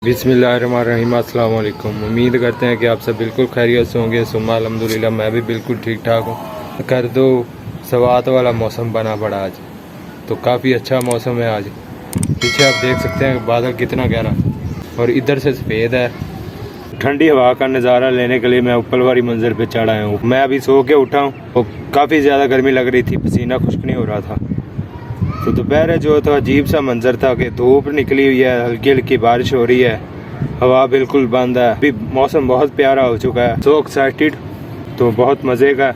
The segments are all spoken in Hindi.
बिस्मिल्लाहिर्रहमानिर्रहीम, अस्सलाम वालेकुम। उम्मीद करते हैं कि आप सब बिल्कुल खैरियत से होंगे। सुम्मा अल्हम्दुलिल्लाह मैं भी बिल्कुल ठीक ठाक हूँ। कर दो सवात वाला मौसम बना पड़ा आज, तो काफ़ी अच्छा मौसम है आज। पीछे आप देख सकते हैं बादल कितना गहरा, और इधर से सफ़ेद है। ठंडी हवा का नज़ारा लेने के लिए मैं ऊपर वाली मंजिल पे चढ़ आया हूँ। मैं अभी सो के उठा हूँ और काफ़ी ज़्यादा गर्मी लग रही थी, पसीना खुश्क नहीं हो रहा था। तो दोपहर जो तो अजीब सा मंजर था कि धूप निकली हुई है, हल्की हल्की बारिश हो रही है, हवा बिल्कुल बंद है। अभी मौसम बहुत प्यारा हो चुका है। सो एक्साइटेड, तो बहुत मज़े का,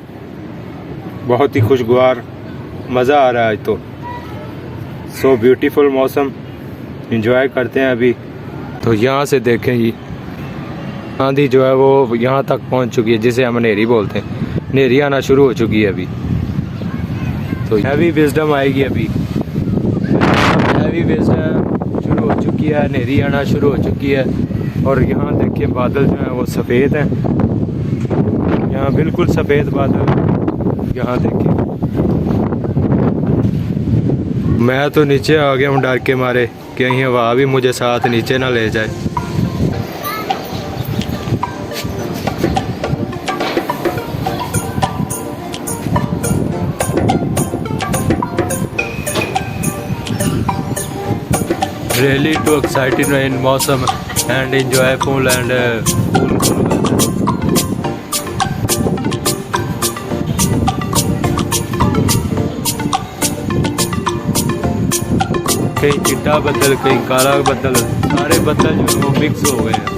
बहुत ही खुशगवार, मज़ा आ रहा है आज तो। सो ब्यूटीफुल मौसम इंजॉय करते हैं अभी। तो यहाँ से देखें, ये आंधी जो है वो यहाँ तक पहुँच चुकी है, जिसे हम नेरी बोलते हैं। नेरी आना शुरू हो चुकी है अभी, तो हैवी विजडम आएगी अभी। हैवी विजडम शुरू हो चुकी है, नेरी आना शुरू हो चुकी है। और यहाँ देखिए बादल जो हैं वो सफ़ेद हैं, यहाँ बिल्कुल सफ़ेद बादल। यहाँ देखिए मैं तो नीचे आ गया हूँ डर के मारे, कहीं हवा भी मुझे साथ नीचे ना ले जाए। Really too excited in मौसम and enjoyable and cool weather. कहीं चिट्टा बदल, कहीं काला बदल, सारे बदल जो है वो मिक्स हो गए हैं।